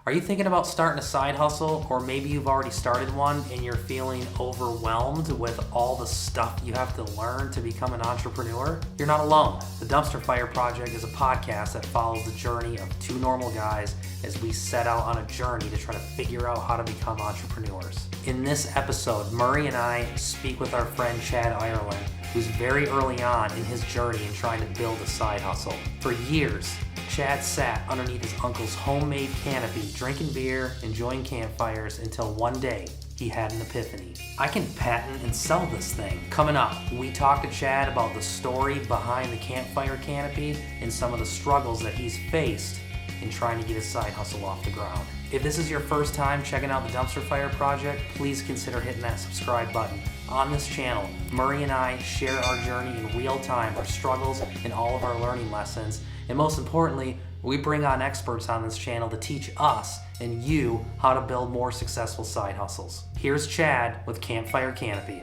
Are you thinking about starting a side hustle, or maybe you've already started one and you're feeling overwhelmed with all the stuff you have to learn to become an entrepreneur? You're not alone. The Dumpster Fire Project is a podcast that follows the journey of two normal guys as we set out on a journey to try to figure out how to become entrepreneurs. In this episode, Murray and I speak with our friend Chad Ireland, who's very early on in his journey in trying to build a side hustle. For years, Chad sat underneath his uncle's homemade canopy, drinking beer, enjoying campfires, until one day he had an epiphany. I can patent and sell this thing. Coming up, we talk to Chad about the story behind the Campfire Canopy and some of the struggles that he's faced in trying to get his side hustle off the ground. If this is your first time checking out the Dumpster Fire Project, please consider hitting that subscribe button. On this channel, Murray and I share our journey in real time, our struggles, and all of our learning lessons. And most importantly, we bring on experts on this channel to teach us and you how to build more successful side hustles. Here's Chad with Campfire Canopy.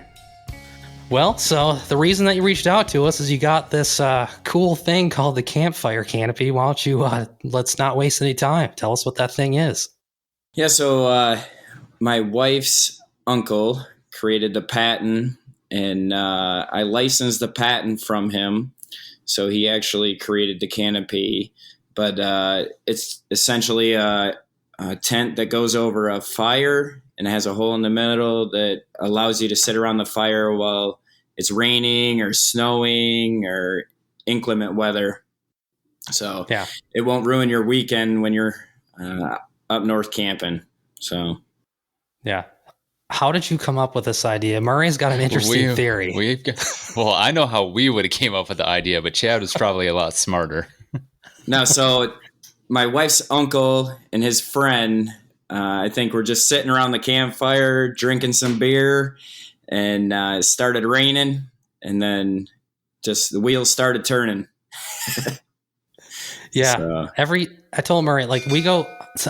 Well, so the reason that you reached out to us is you got this cool thing called the Campfire Canopy. Why don't you, let's not waste any time. Tell us what that thing is. Yeah, so my wife's uncle created the patent, and I licensed the patent from him. So he actually created the canopy, but it's essentially a tent that goes over a fire and it has a hole in the middle that allows you to sit around the fire while it's raining or snowing or inclement weather. So yeah, it won't ruin your weekend when you're up north camping. So yeah. How did you come up with this idea? Murray's got an interesting theory. Well, I know how we would have came up with the idea, but Chad was probably a lot smarter. No, so my wife's uncle and his friend, I think were just sitting around the campfire, drinking some beer, and it started raining, and then just the wheels started turning. Yeah. So. I told Murray,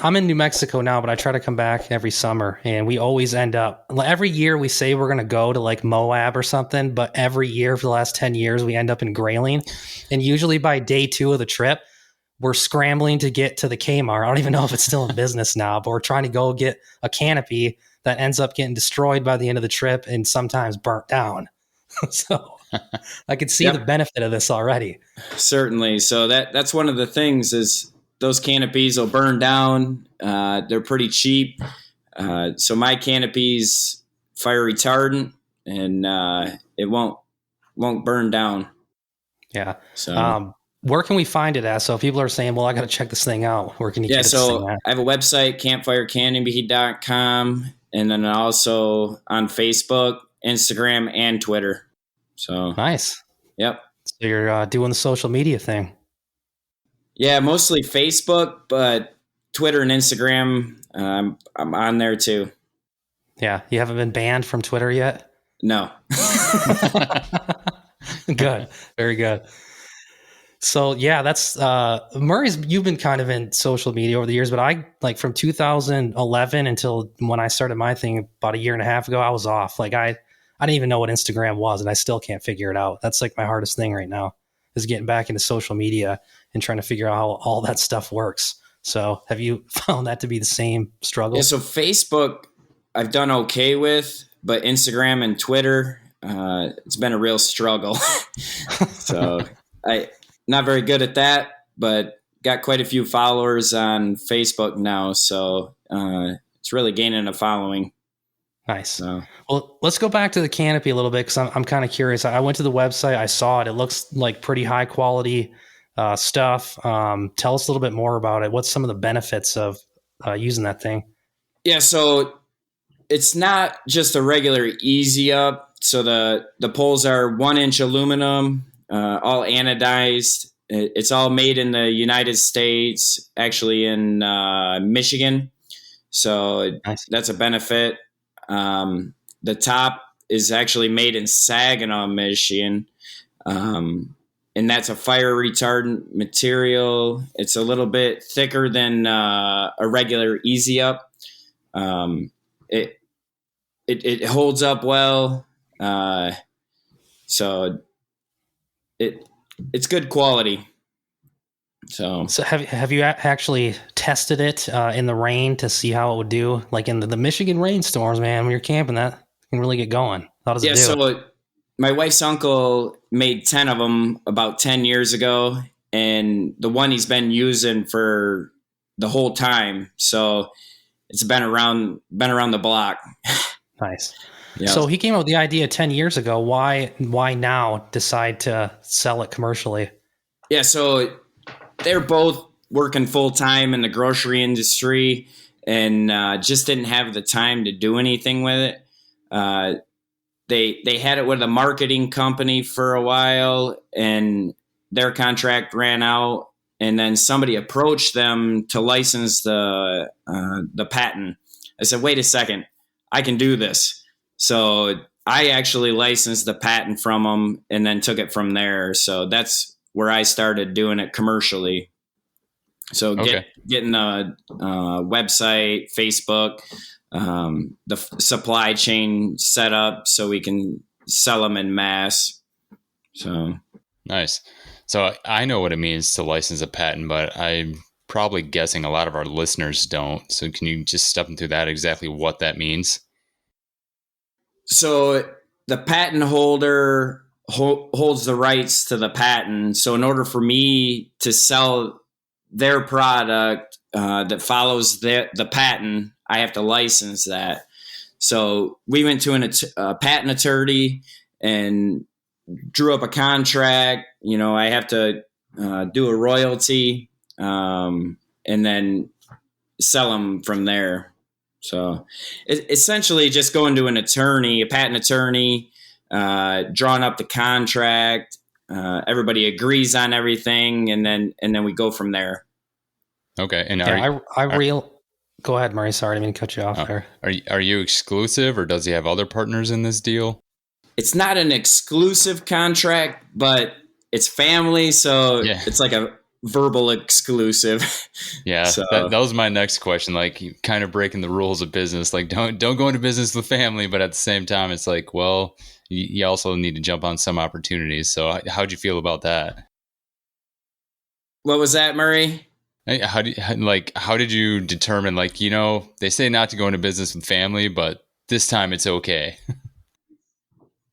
I'm in New Mexico now, but I try to come back every summer, and we always end up, every year we say we're going to go to Moab or something, but every year for the last 10 years, we end up in Grayling. And usually by day 2 of the trip, we're scrambling to get to the Kmart. I don't even know if it's still in business now, but we're trying to go get a canopy that ends up getting destroyed by the end of the trip and sometimes burnt down. So I could see the benefit of this already. Certainly. So that's one of the things is those canopies will burn down. They're pretty cheap. So my canopy's fire retardant, and it won't burn down. Yeah. So where can we find it at? So if people are saying, well, I got to check this thing out, where can you get this thing at? I have a website, campfirecanopy.com, and then also on Facebook, Instagram, and Twitter. So nice. Yep. So you're doing the social media thing. Yeah, mostly Facebook, but Twitter and Instagram, I'm on there too. Yeah, you haven't been banned from Twitter yet? No. Good. Very good. So yeah, that's Murray's. You've been kind of in social media over the years, but I from 2011 until when I started my thing about a year and a half ago, I was off. I didn't even know what Instagram was, and I still can't figure it out. That's my hardest thing right now is getting back into social media and trying to figure out how all that stuff works. So have you found that to be the same struggle? Yeah, so Facebook I've done okay with, but Instagram and Twitter, it's been a real struggle. So I not very good at that, but got quite a few followers on Facebook now. So it's really gaining a following. Nice. So. Well, let's go back to the canopy a little bit because I'm kind of curious. I went to the website. I saw it. It looks like pretty high quality stuff. Tell us a little bit more about it. What's some of the benefits of using that thing? Yeah, so it's not just a regular easy up. So the poles are 1-inch aluminum, all anodized. It's all made in the United States, actually in Michigan. So nice. That's a benefit. The top is actually made in Saginaw, Michigan. And that's a fire retardant material. It's a little bit thicker than a regular Easy Up. It holds up well. So it's good quality. So have you actually tested it in the rain to see how it would do? Like in the Michigan rainstorms, man, when you're camping, that can really get going. How does it do? So my wife's uncle made 10 of them about 10 years ago, and the one he's been using for the whole time. So it's been around the block. Nice. Yeah. So he came up with the idea 10 years ago. Why now decide to sell it commercially? Yeah, so they're both working full time in the grocery industry and just didn't have the time to do anything with it. They had it with a marketing company for a while, and their contract ran out. And then somebody approached them to license the patent. I said, "Wait a second, I can do this." So I actually licensed the patent from them and then took it from there. So that's where I started doing it commercially. So getting a website, Facebook, the supply chain set up so we can sell them in mass. So nice. So I know what it means to license a patent, but I'm probably guessing a lot of our listeners don't. So can you just step into that, exactly what that means? So the patent holder holds the rights to the patent. So in order for me to sell their product that follows the patent, I have to license that. So we went to a patent attorney and drew up a contract. You know, I have to do a royalty and then sell them from there. So essentially just going to a patent attorney, drawing up the contract. Everybody agrees on everything, and then we go from there. Okay. And go ahead, Murray. Sorry, I didn't mean to cut you off there. Are you exclusive, or does he have other partners in this deal? It's not an exclusive contract, but it's family, so It's like a verbal exclusive. Yeah, so, that was my next question. Like, you kind of breaking the rules of business. Like, don't go into business with family, but at the same time, it's like, well, you also need to jump on some opportunities. So, how'd you feel about that? What was that, Murray? How did you determine? Like, you know, they say not to go into business with family, but this time it's okay.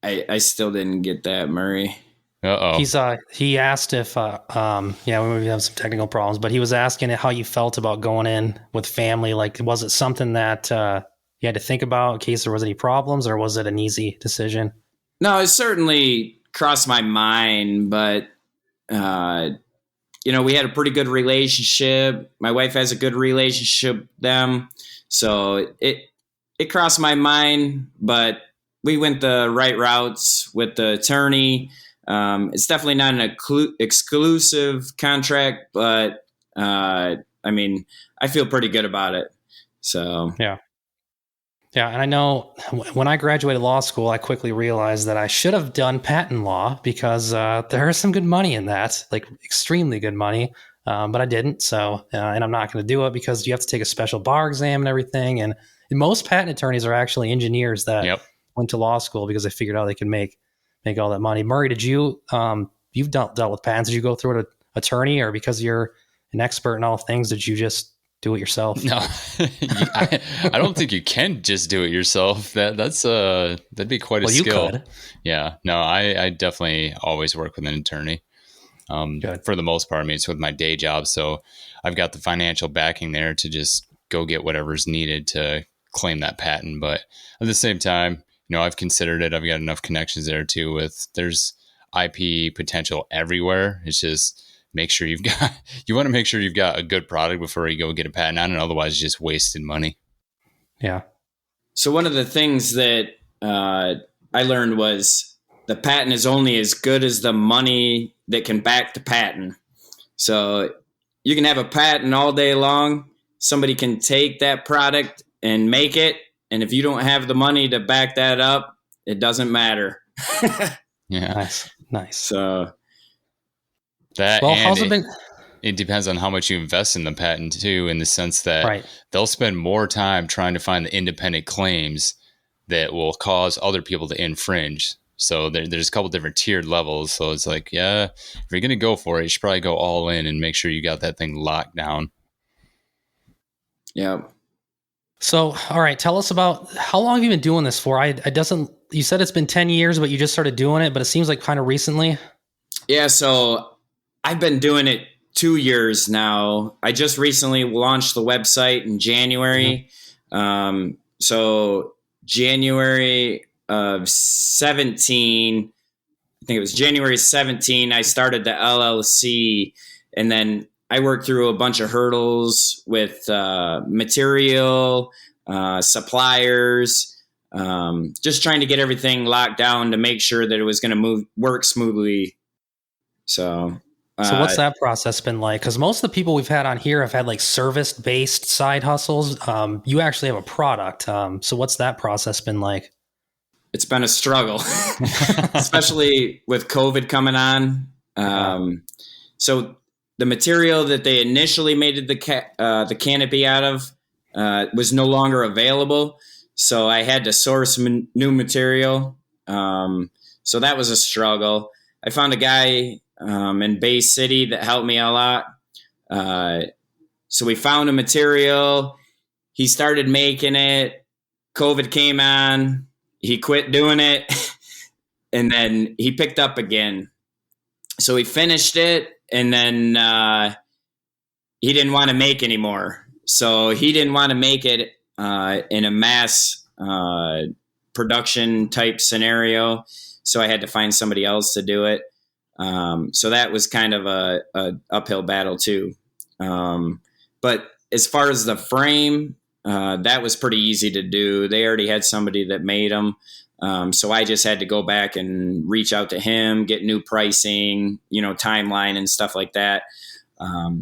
I still didn't get that, Murray. He asked if we have some technical problems, but he was asking how you felt about going in with family. Like, was it something that you had to think about in case there was any problems, or was it an easy decision? No, it certainly crossed my mind, but we had a pretty good relationship. My wife has a good relationship with them, so it crossed my mind, but we went the right routes with the attorney. It's definitely not an exclusive contract, but I feel pretty good about it. So yeah. And I know when I graduated law school, I quickly realized that I should have done patent law because there is some good money in that, like extremely good money. But I didn't. So, and I'm not going to do it because you have to take a special bar exam and everything. And most patent attorneys are actually engineers that went to law school because they figured out they could make all that money. Murray, did you, you've dealt with patents. Did you go through an attorney, or because you're an expert in all things, did you just do it yourself? No, I don't think you can just do it yourself. That'd be quite a skill. You could. Yeah, no, I definitely always work with an attorney. For the most part, I mean, it's with my day job. So I've got the financial backing there to just go get whatever's needed to claim that patent. But at the same time, I've considered it. I've got enough connections there too. There's IP potential everywhere. It's just you want to make sure you've got a good product before you go get a patent on it. Otherwise, it's just wasted money. Yeah. So one of the things that I learned was the patent is only as good as the money that can back the patent. So you can have a patent all day long. Somebody can take that product and make it. And if you don't have the money to back that up, it doesn't matter. Yeah. Nice. So it depends on how much you invest in the patent too, in the sense that they'll spend more time trying to find the independent claims that will cause other people to infringe. So there's a couple different tiered levels. So it's like, yeah, if you're going to go for it, you should probably go all in and make sure you got that thing locked down. Yeah. So, all right, tell us about how long have you been doing this for? You said it's been 10 years, but you just started doing it, but it seems like kind of recently. Yeah. So I've been doing it 2 years now. I just recently launched the website in January. So January of 17, I think it was January 17, I started the LLC, and then I worked through a bunch of hurdles with material, suppliers, just trying to get everything locked down to make sure that it was going to work smoothly. So what's that process been like? Because most of the people we've had on here have had like service-based side hustles. You actually have a product. So what's that process been like? It's been a struggle, especially with COVID coming on. So the material that they initially made the canopy out of was no longer available. So I had to source new material. So that was a struggle. I found a guy in Bay City that helped me a lot. So we found a material. He started making it. COVID came on. He quit doing it. And then he picked up again. So he finished it. And then he didn't want to make anymore. So he didn't want to make it in a mass production type scenario. So I had to find somebody else to do it. So that was kind of a uphill battle too. But as far as the frame, that was pretty easy to do. They already had somebody that made them. So I just had to go back and reach out to him, get new pricing, timeline and stuff like that.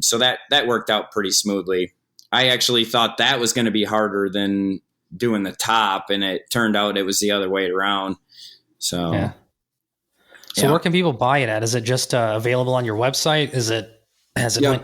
So that worked out pretty smoothly. I actually thought that was going to be harder than doing the top, and it turned out it was the other way around. So, yeah. So where can people buy it at? Is it just available on your website?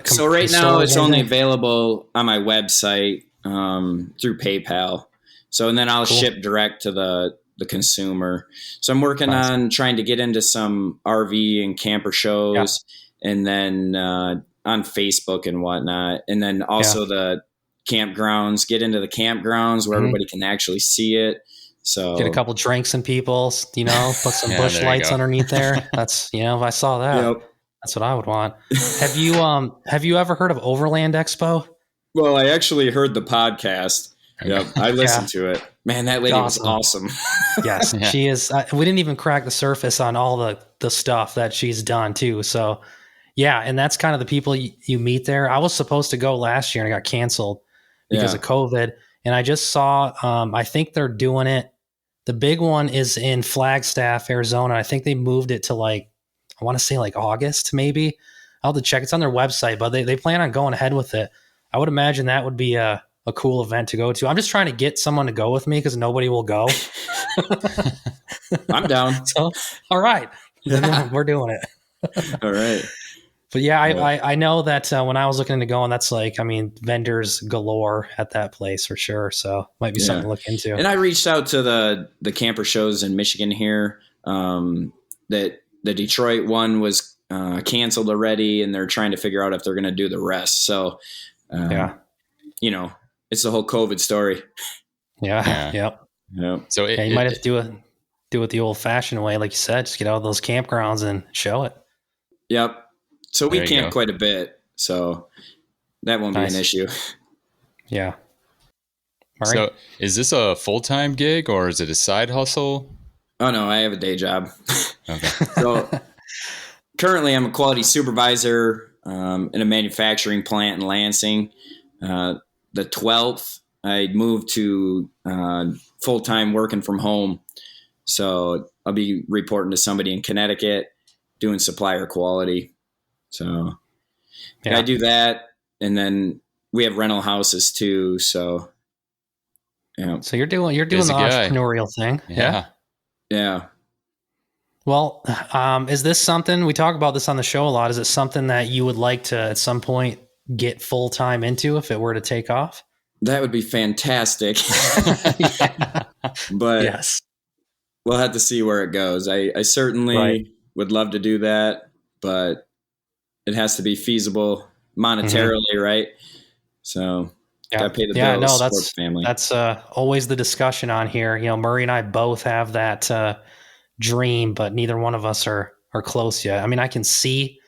So right now it's only available on my website through PayPal. So, and then I'll ship direct to the consumer. So I'm working on trying to get into some RV and camper shows, and then on Facebook and whatnot. And then also the campgrounds, get into the campgrounds where everybody can actually see it. So get a couple drinks and people, put some bush lights underneath there. That's, if I saw that, that's what I would want. Have you ever heard of Overland Expo? Well, I actually heard the podcast. Yep. I listened to it. Man, that lady was awesome. Yes, she is. We didn't even crack the surface on all the stuff that she's done too. So yeah. And that's kind of the people you meet there. I was supposed to go last year and I got canceled because of COVID. And I just saw, I think they're doing it. The big one is in Flagstaff, Arizona. I think they moved it to I want to say August, maybe. I'll have to check. It's on their website, but they plan on going ahead with it. I would imagine that would be a cool event to go to. I'm just trying to get someone to go with me because nobody will go. I'm down. So, all right. Yeah. We're doing it. All right. But yeah, I know that when I was looking into going, that's vendors galore at that place for sure. So might be something to look into. And I reached out to the camper shows in Michigan here. That the Detroit one was canceled already, and they're trying to figure out if they're going to do the rest. So, it's the whole COVID story. Yeah. Yep. So you might have to do it the old fashioned way. Like you said, just get out of those campgrounds and show it. Yep. So we camp quite a bit, so that won't be an issue. Yeah. All right. So is this a full-time gig or is it a side hustle? Oh, no, I have a day job. Okay. So currently I'm a quality supervisor in a manufacturing plant in Lansing. The 12th, I moved to full-time working from home. So I'll be reporting to somebody in Connecticut doing supplier quality. So I do that, and then we have rental houses too. So So you're doing the entrepreneurial thing. Yeah. Well, is this something we talk about this on the show a lot? Is it something that you would like to at some point get full time into if it were to take off? That would be fantastic. But yes. we'll have to see where it goes. I certainly would love to do that, but it has to be feasible monetarily, right? So gotta pay the bills, support the family. That's always the discussion on here. Murray and I both have that dream, but neither one of us are close yet. I mean, I can see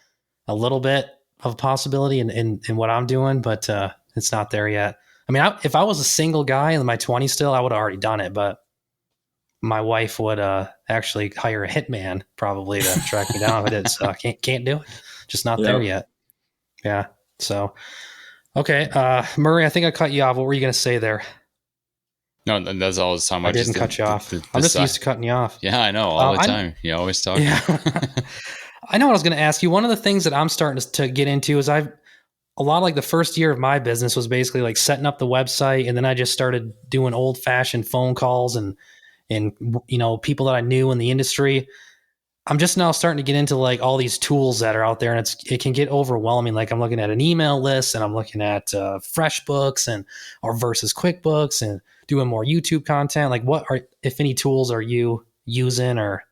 a little bit of possibility in what I'm doing, but it's not there yet. I mean, if I was a single guy in my 20s still, I would have already done it, but my wife would actually hire a hitman probably to track me down if I did. So I can't do it. Just not there yet. Yeah. So, okay. Murray, I think I cut you off. What were you going to say there? No, that's all the time. I didn't cut you off. I'm just used to cutting you off. Yeah, I know. All the time. You always talk. Yeah. I know what I was going to ask you. One of the things that I'm starting to get into is a lot like the first year of my business was basically like setting up the website. And then I just started doing old fashioned phone calls and people that I knew in the industry. I'm just now starting to get into like all these tools that are out there, and it can get overwhelming. Like I'm looking at an email list, and I'm looking at FreshBooks or versus QuickBooks, and doing more YouTube content. Like if any tools are you using or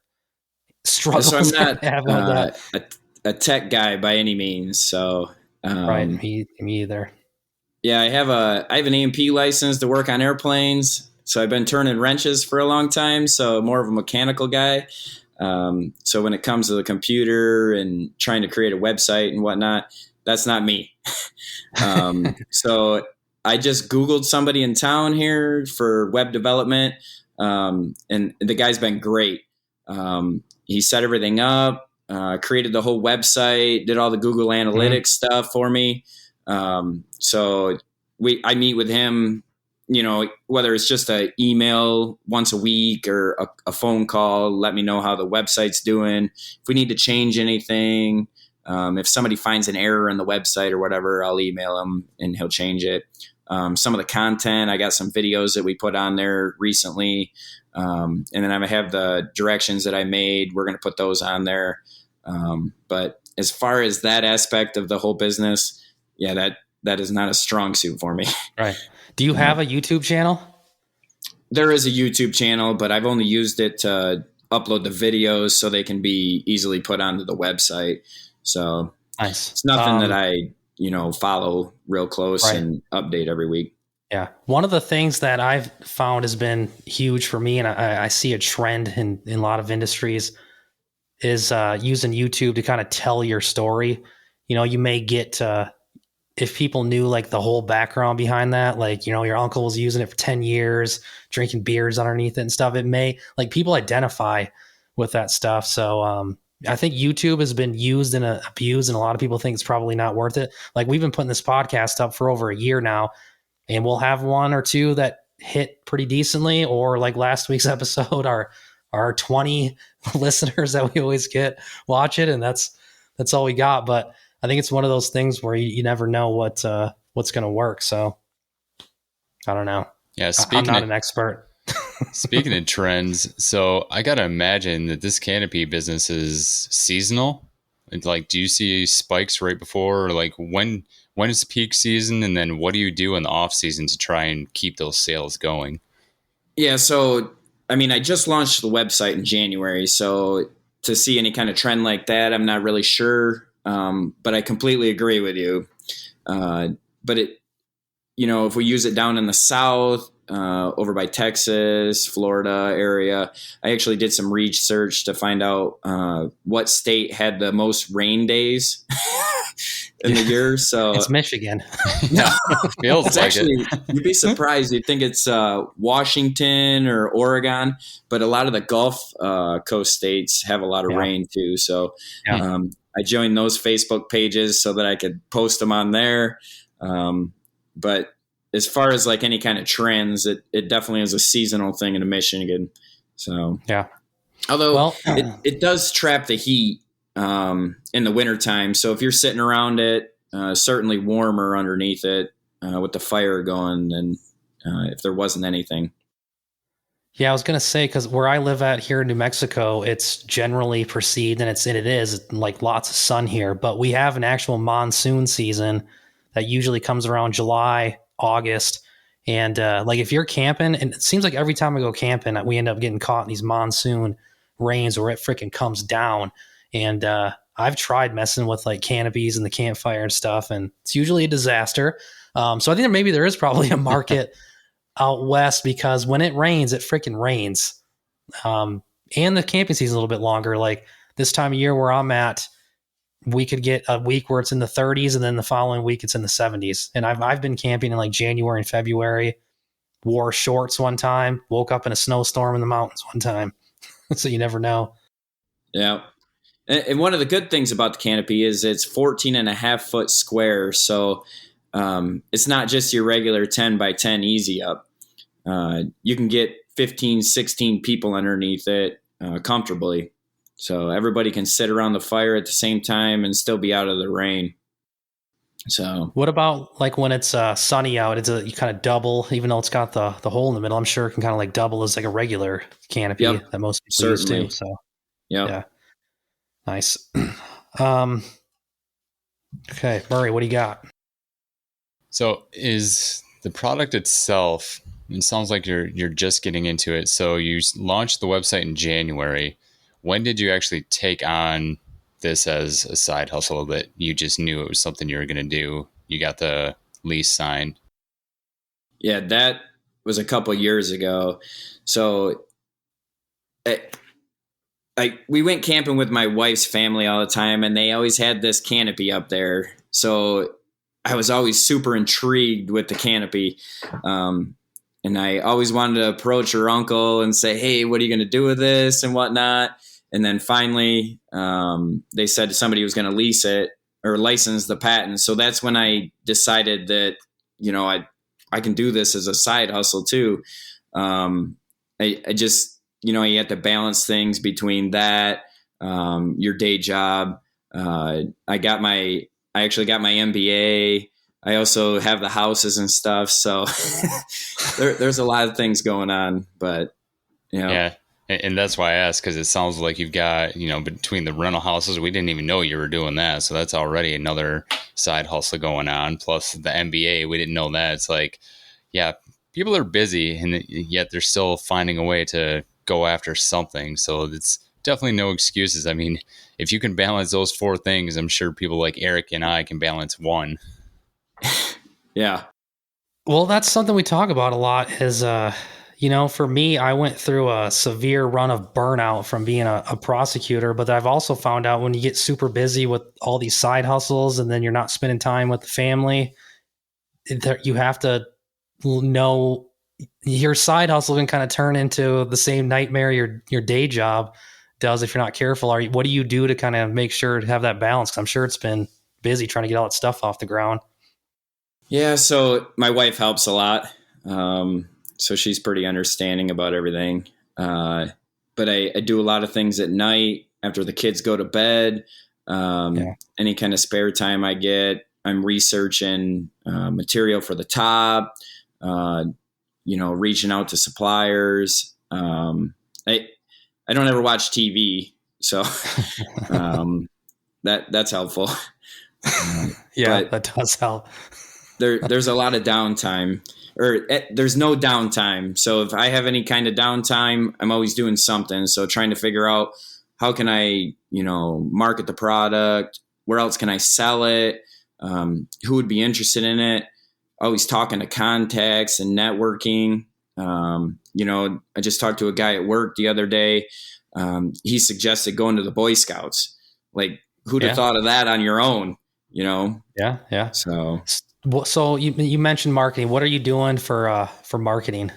struggles? So I'm not a tech guy by any means. So right, me either. Yeah, I have an A&P license to work on airplanes. So I've been turning wrenches for a long time. So more of a mechanical guy. So when it comes to the computer and trying to create a website and whatnot, that's not me. So I just Googled somebody in town here for web development. And the guy's been great. He set everything up, created the whole website, did all the Google Analytics stuff for me. So I meet with him, whether it's just an email once a week or a phone call, let me know how the website's doing. If we need to change anything, if somebody finds an error in the website or whatever, I'll email him and he'll change it. Some of the content, I got some videos that we put on there recently. And then I have the directions that I made. We're going to put those on there. But as far as that aspect of the whole business, yeah, that is not a strong suit for me. Right. Do you have a YouTube channel? There is a YouTube channel, but I've only used it to upload the videos so they can be easily put onto the website. So nice. It's nothing that I, follow real close and update every week. Yeah. One of the things that I've found has been huge for me, and I see a trend in a lot of industries, is using YouTube to kind of tell your story. You may get if people knew like the whole background behind that, like, your uncle was using it for 10 years, drinking beers underneath it and stuff. It may like people identify with that stuff. So I think YouTube has been used and abused, and a lot of people think it's probably not worth it. Like we've been putting this podcast up for over a year now, and we'll have one or two that hit pretty decently, or like last week's episode, our 20 listeners that we always get watch it. And that's all we got. But I think it's one of those things where you never know what's going to work. So I don't know. Yeah. I'm not an expert. Speaking of trends, so I got to imagine that this canopy business is seasonal. Like, do you see spikes right before, or like when is peak season? And then what do you do in the off season to try and keep those sales going? Yeah. So, I just launched the website in January. So to see any kind of trend like that, I'm not really sure. But I completely agree with you. But if we use it down in the South, over by Texas, Florida area, I actually did some research to find out, what state had the most rain days in the year. So it's Michigan. No, feels it's like actually, it. You'd be surprised. You'd think it's, Washington or Oregon, but a lot of the Gulf, Coast states have a lot of rain too. So, I joined those Facebook pages so that I could post them on there. But as far as like any kind of trends, it definitely is a seasonal thing in Michigan. So, yeah. Although it does trap the heat in the wintertime. So if you're sitting around it, certainly warmer underneath it with the fire going than if there wasn't anything. Yeah, I was going to say, because where I live at here in New Mexico, it's generally perceived, and it is like lots of sun here, but we have an actual monsoon season that usually comes around July, August, And like if you're camping, and it seems like every time I go camping, we end up getting caught in these monsoon rains where it freaking comes down. And I've tried messing with like canopies and the campfire and stuff, and it's usually a disaster. So I think maybe there is probably a market out west, because when it rains, it freaking rains. And the camping season is a little bit longer. Like this time of year where I'm at, we could get a week where it's in the 30s, and then the following week it's in the 70s. And I've been camping in like January and February, wore shorts one time, woke up in a snowstorm in the mountains one time. So you never know. Yeah. And one of the good things about the canopy is it's 14 and a half foot square. So it's not just your regular 10 by 10 easy up. You can get 15, 16 people underneath it comfortably. So everybody can sit around the fire at the same time and still be out of the rain. So what about like when it's sunny out? You kind of double, even though it's got the hole in the middle. I'm sure it can kind of like double as like a regular canopy that most people use too. So yeah, nice. Okay, Murray, what do you got? So is the product itself, it sounds like you're just getting into it. So you launched the website in January. When did you actually take on this as a side hustle that you just knew it was something you were going to do? You got the lease signed. Yeah, that was a couple years ago. So we went camping with my wife's family all the time, and they always had this canopy up there. So I was always super intrigued with the canopy. And I always wanted to approach her uncle and say, hey, what are you going to do with this and whatnot? And then finally, they said somebody was going to lease it or license the patent. So that's when I decided that, I can do this as a side hustle too. I just, you have to balance things between that, your day job. I actually got my MBA. I also have the houses and stuff. So there's a lot of things going on, but yeah. And that's why I asked, because it sounds like you've got, between the rental houses, we didn't even know you were doing that. So that's already another side hustle going on. Plus the MBA, we didn't know that. It's like, yeah, people are busy, and yet they're still finding a way to go after something. So it's definitely no excuses. I mean, if you can balance those four things, I'm sure people like Erik and I can balance one. Yeah. Well, that's something we talk about a lot is, for me, I went through a severe run of burnout from being a prosecutor, but I've also found out when you get super busy with all these side hustles and then you're not spending time with the family, you have to know your side hustle can kind of turn into the same nightmare your day job does if you're not careful. What do you do to kind of make sure to have that balance? 'Cause I'm sure it's been busy trying to get all that stuff off the ground. Yeah, so my wife helps a lot. So she's pretty understanding about everything. But I do a lot of things at night after the kids go to bed. Any kind of spare time I get, I'm researching material for the top, reaching out to suppliers. I don't ever watch TV, so that's helpful. That does help. There's a lot of downtime, or there's no downtime. So if I have any kind of downtime, I'm always doing something. So trying to figure out how can I, market the product? Where else can I sell it? Who would be interested in it? Always talking to contacts and networking. I just talked to a guy at work the other day. He suggested going to the Boy Scouts. Like, who'd have thought of that on your own? Yeah. So you mentioned marketing. What are you doing for marketing?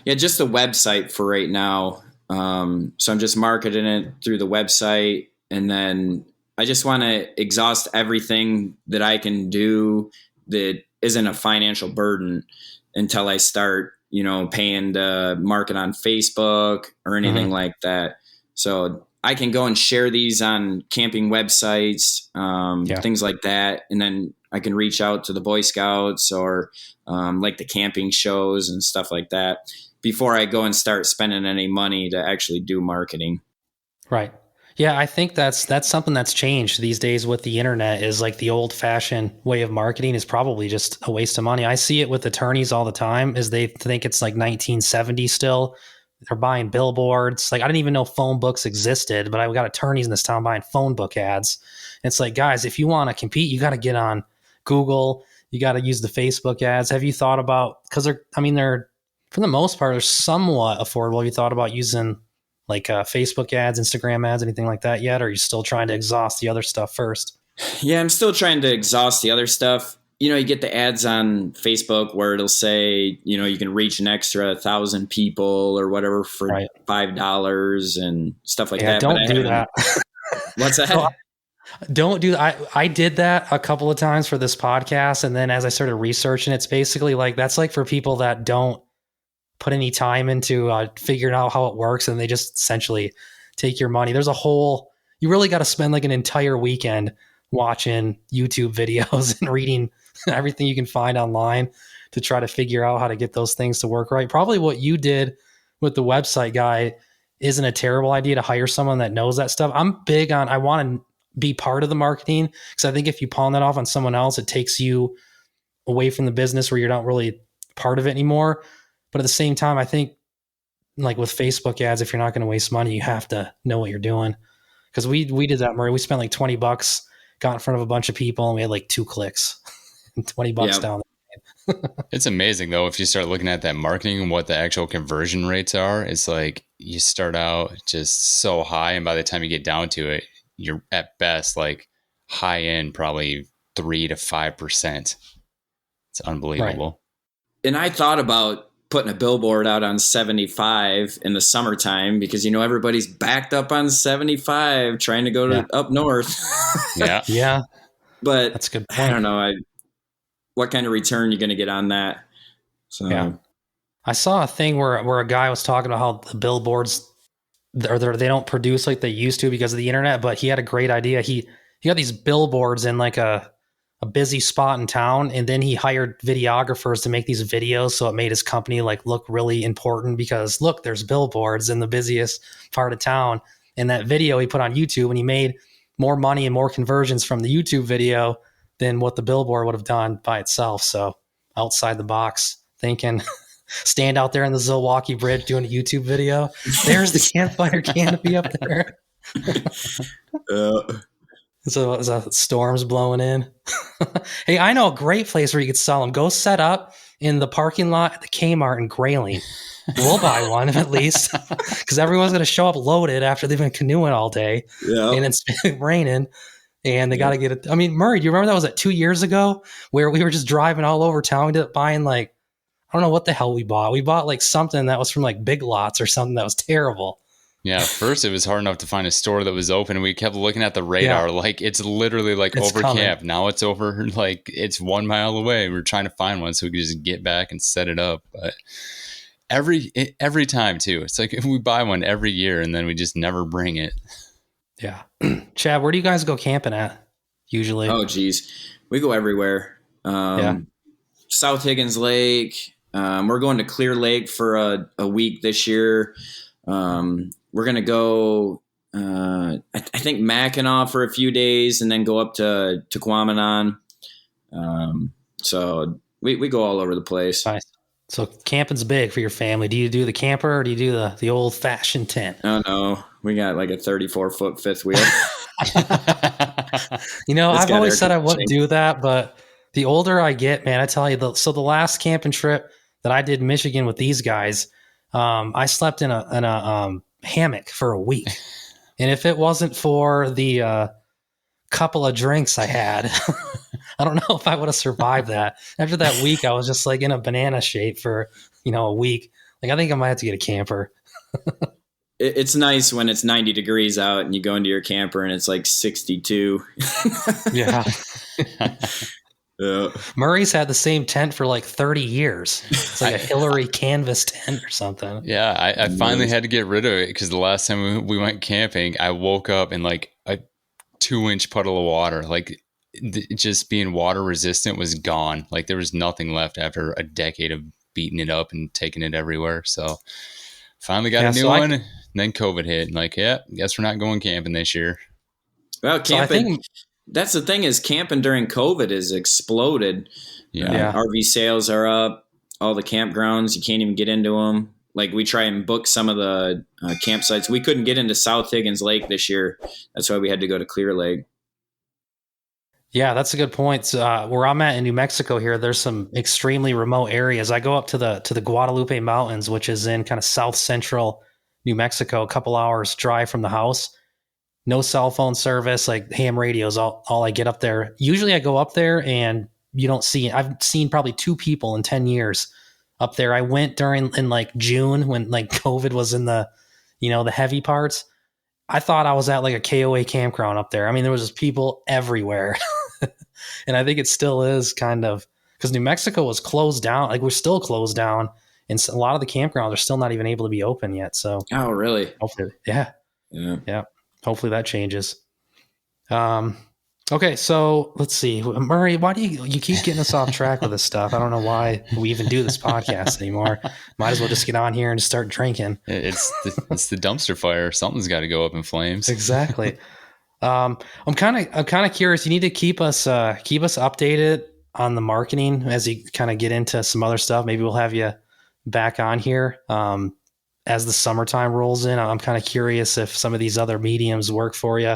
Yeah, just the website for right now. So I'm just marketing it through the website, and then I just want to exhaust everything that I can do that isn't a financial burden until I start, paying to market on Facebook or anything like that. So I can go and share these on camping websites, things like that. And then I can reach out to the Boy Scouts or like the camping shows and stuff like that before I go and start spending any money to actually do marketing. Right. Yeah, I think that's something that's changed these days with the internet. Is like the old fashioned way of marketing is probably just a waste of money. I see it with attorneys all the time, is they think it's like 1970 still. They're buying billboards. Like, I didn't even know phone books existed, but I've got attorneys in this town buying phone book ads. And it's like, guys, if you want to compete, you got to get on Google. You got to use the Facebook ads. Have you thought about, because they're for the most part, they're somewhat affordable. Have you thought about using like Facebook ads, Instagram ads, anything like that yet? Or are you still trying to exhaust the other stuff first? Yeah, I'm still trying to exhaust the other stuff. You get the ads on Facebook where it'll say, you can reach an extra 1,000 people or whatever for $5 and stuff like that. Don't do that. What's that? So, don't do that. I did that a couple of times for this podcast. And then as I started researching, it's basically like, that's like for people that don't put any time into figuring out how it works. And they just essentially take your money. There's you really got to spend like an entire weekend watching YouTube videos and reading everything you can find online to try to figure out how to get those things to work right. Probably what you did with the website guy isn't a terrible idea, to hire someone that knows that stuff. I'm big on, I want to be part of the marketing, because I think if you pawn that off on someone else, it takes you away from the business where you're not really part of it anymore. But at the same time, I think like with Facebook ads, if you're not going to waste money, you have to know what you're doing. Because we did that, Murray. We spent like $20, got in front of a bunch of people, and we had like 2 clicks. $20 down. It's amazing though, if you start looking at that marketing and what the actual conversion rates are. It's like you start out just so high, and by the time you get down to it, you're at best like high end, probably 3 to 5%. It's unbelievable. Right. And I thought about putting a billboard out on 75 in the summertime, because everybody's backed up on 75 trying to go to up north. Yeah. But that's a good point. I don't know what kind of return you're going to get on that. So I saw a thing where a guy was talking about how the billboards, they don't produce like they used to because of the internet, but he had a great idea. He got these billboards in like a busy spot in town, and then he hired videographers to make these videos, so it made his company like look really important, because look, there's billboards in the busiest part of town. And that video he put on YouTube, and he made more money and more conversions from the YouTube video than what the billboard would have done by itself. So outside the box thinking. Stand out there on the Zilwaukee Bridge doing a YouTube video. There's the Campfire Canopy up there. So as a storm's blowing in. Hey, I know a great place where you could sell them. Go set up in the parking lot at the Kmart in Grayling. We'll buy one at least, because everyone's going to show up loaded after they've been canoeing all day. And it's been raining. And they got to get it. I mean, Murray, do you remember that was 2 years ago where we were just driving all over town? We ended up buying like, I don't know what the hell we bought. We bought like something that was from like Big Lots or something that was terrible. Yeah, at first it was hard enough to find a store that was open. We kept looking at the radar, like it's literally like it's over coming. Camp. Now it's over, like it's 1 mile away. We're trying to find one so we could just get back and set it up. But every time too, it's like if we buy one every year and then we just never bring it. Yeah. Chad, where do you guys go camping at usually? Oh, geez. We go everywhere. South Higgins Lake. We're going to Clear Lake for a week this year. We're going to go, I think Mackinac for a few days, and then go up to Tequamanon. So we go all over the place. Nice. So camping's big for your family. Do you do the camper or do you do the old fashioned tent? Oh, no. We got like a 34-foot fifth wheel. I've always said I wouldn't do that, but the older I get, man, I tell you, the last camping trip that I did in Michigan with these guys, I slept in a hammock for a week. And if it wasn't for the couple of drinks I had, I don't know if I would have survived that. After that week, I was just like in a banana shape for, a week. Like, I think I might have to get a camper. It's nice when it's 90 degrees out and you go into your camper and it's like 62. Yeah. Murray's had the same tent for like 30 years. It's like a Hillary canvas tent or something. Yeah, I finally had to get rid of it because the last time we went camping, I woke up in like a 2-inch puddle of water. Like just being water resistant was gone. Like there was nothing left after a decade of beating it up and taking it everywhere. So finally got a new one. And then COVID hit, and like, yeah, guess we're not going camping this year. Well, camping. That's the thing is camping during COVID has exploded. Yeah. RV sales are up. All the campgrounds, you can't even get into them. Like we try and book some of the campsites. We couldn't get into South Higgins Lake this year. That's why we had to go to Clear Lake. Yeah, that's a good point. Where I'm at in New Mexico here, there's some extremely remote areas. I go up to the Guadalupe Mountains, which is in kind of south central New Mexico, a couple hours drive from the house. No cell phone service, like ham radios, all I get up there. Usually I go up there and you don't see, I've seen probably 2 people in 10 years up there. I went in like June when like COVID was in the, the heavy parts. I thought I was at like a KOA campground up there. I mean, there was just people everywhere. And I think it still is kind of, because New Mexico was closed down. Like we're still closed down. And a lot of the campgrounds are still not even able to be open yet. So, oh, really? Hopefully, yeah. Hopefully that changes. Okay, so let's see, Murray. Why do you keep getting us off track with this stuff? I don't know why we even do this podcast anymore. Might as well just get on here and start drinking. It's the dumpster fire. Something's got to go up in flames. Exactly. I'm kind of curious. You need to keep us updated on the marketing as you kind of get into some other stuff. Maybe we'll have you back on here as the summertime rolls in. I'm kind of curious if some of these other mediums work for you.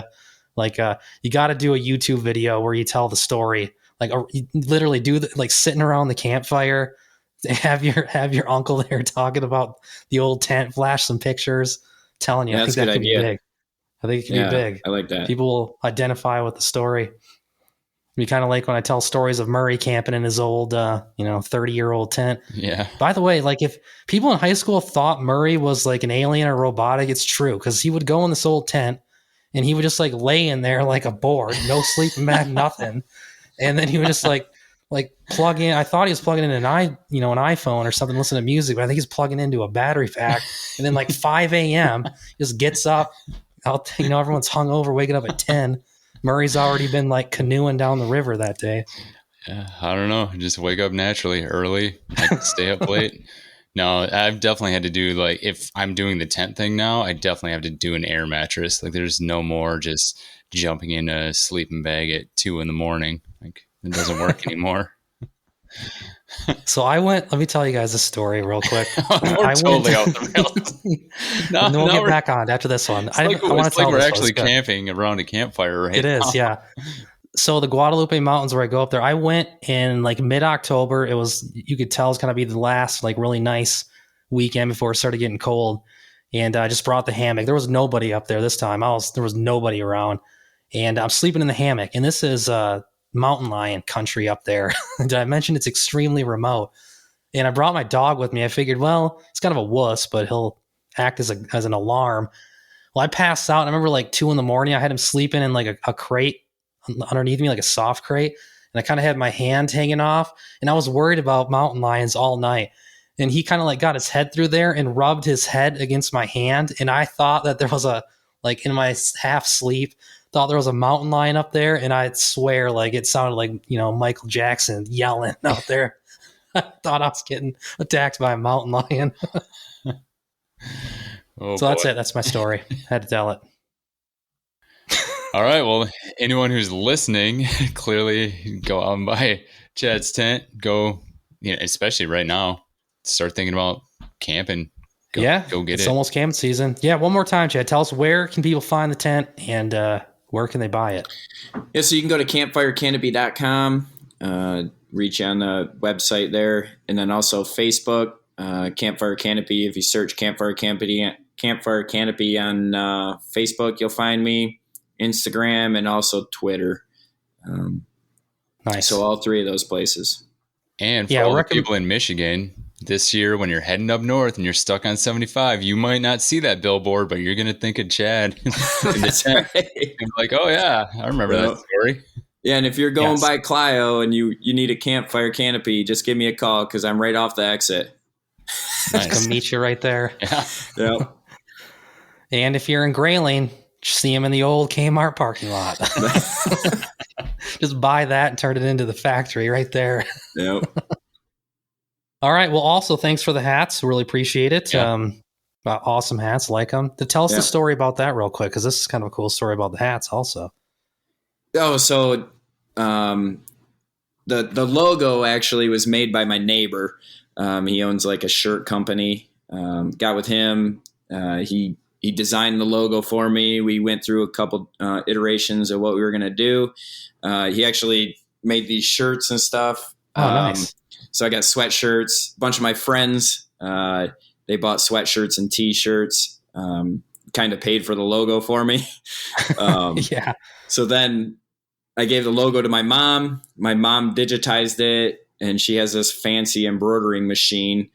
Like you got to do a YouTube video where you tell the story. Like you literally do like sitting around the campfire, have your uncle there talking about the old tent, flash some pictures, telling you. Yeah, I think that could be big. I think it could be big. I like that. People will identify with the story. It'd be kind of like when I tell stories of Murray camping in his old, 30-year-old tent. Yeah. By the way, like if people in high school thought Murray was like an alien or robotic, it's true, because he would go in this old tent and he would just like lay in there like a board, no sleeping bag, nothing. And then he would just like plug in. I thought he was plugging in an iPhone or something, listen to music, but I think he's plugging into a battery pack. And then like 5 a.m. just gets up. Everyone's hungover, waking up at 10. Murray's already been like canoeing down the river that day. Yeah, I don't know. Just wake up naturally early. I can stay up late. No, I've definitely had to do, like, if I'm doing the tent thing now, I definitely have to do an air mattress. Like, there's no more just jumping in a sleeping bag at 2 a.m. Like, it doesn't work anymore. So let me tell you guys a story real quick. We're totally off the rails. And then we'll get back on after this one. I want to tell we're actually camping around a campfire right now. It is, yeah. So the Guadalupe Mountains where I go up there, I went in like mid-October. It was, you could tell it's going to be the last like really nice weekend before it started getting cold. And I just brought the hammock. There was nobody up there this time. There was nobody around. And I'm sleeping in the hammock. And this is mountain lion country up there. Did I mention it's extremely remote? And I brought my dog with me. I figured, well, it's kind of a wuss, but he'll act as an alarm. Well, I passed out. I remember like 2 a.m. I had him sleeping in like a crate underneath me, like a soft crate. And I kind of had my hand hanging off. And I was worried about mountain lions all night. And he kind of like got his head through there and rubbed his head against my hand. And I thought that there was in my half sleep, thought there was a mountain lion up there. And I swear, like, it sounded like, Michael Jackson yelling out there. I thought I was getting attacked by a mountain lion. So that's it. That's my story. Had to tell it. All right. Well, anyone who's listening, clearly go out and buy Chad's tent. Go, especially right now, start thinking about camping. Go get it. It's almost camp season. Yeah. One more time, Chad. Tell us, where can people find the tent and where can they buy it? Yeah. So you can go to campfirecanopy.com, reach on the website there, and then also Facebook, Campfire Canopy. If you search Campfire Canopy on Facebook, you'll find me. Instagram and also Twitter. Nice. So all 3 of those places. And for all the people in Michigan, this year when you're heading up north and you're stuck on 75, you might not see that billboard, but you're going to think of Chad. That's right. And like, oh yeah, I remember that story. Yeah, and if you're going by Clio and you need a Campfire Canopy, just give me a call because I'm right off the exit. Nice. Come meet you right there. Yeah. Yep. And if you're in Grayling, see him in the old Kmart parking lot. Just buy that and turn it into the factory right there. Yep. All right. Well, also thanks for the hats. Really appreciate it. Yeah. Awesome hats, like them. To tell us Yeah. the story about that real quick, because this is kind of a cool story about the hats also. Oh, so the logo actually was made by my neighbor. He owns like a shirt company. Got with him. He designed the logo for me. We went through a couple iterations of what we were going to do. He actually made these shirts and stuff. Oh, nice. So I got sweatshirts. A bunch of my friends, they bought sweatshirts and T-shirts, kind of paid for the logo for me. Yeah. So then I gave the logo to my mom. My mom digitized it, and she has this fancy embroidering machine.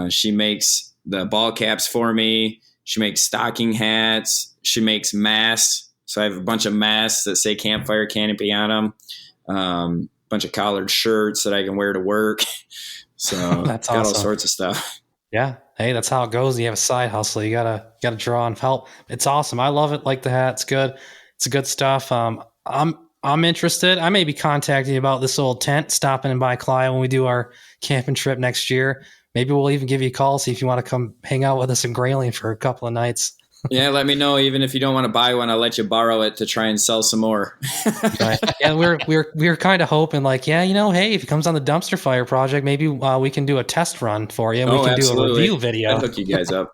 She makes the ball caps for me. She makes stocking hats. She makes masks. So I have a bunch of masks that say Campfire Canopy on them. Bunch of collared shirts that I can wear to work. So that's got awesome. all sorts of stuff. Yeah. Hey, that's how it goes. You have a side hustle. You gotta draw and help. It's awesome. I love it. Like the hat. It's good. It's good stuff. I'm interested. I may be contacting you about this old tent, stopping in by Clio when we do our camping trip next year. Maybe we'll even give you a call, see if you want to come hang out with us in Grayling for a couple of nights. Yeah, let me know. Even if you don't want to buy one, I'll let you borrow it to try and sell some more. Right. Yeah, we're kind of hoping, like, yeah, hey, if it comes on the dumpster fire project, maybe we can do a test run for you. We can absolutely. do a review video. I'll hook you guys up.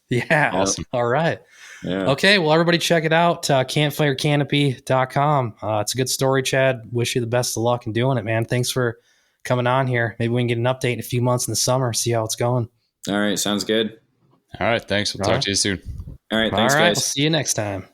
Yeah. Awesome. All right. Yeah. Okay. Well, everybody check it out. Campfirecanopy.com. It's a good story, Chad. Wish you the best of luck in doing it, man. Thanks for coming on here. Maybe we can get an update in a few months in the summer, see how it's going. All right. Sounds good. All right. Thanks. We'll talk to you soon. All right. Thanks, guys. We'll see you next time.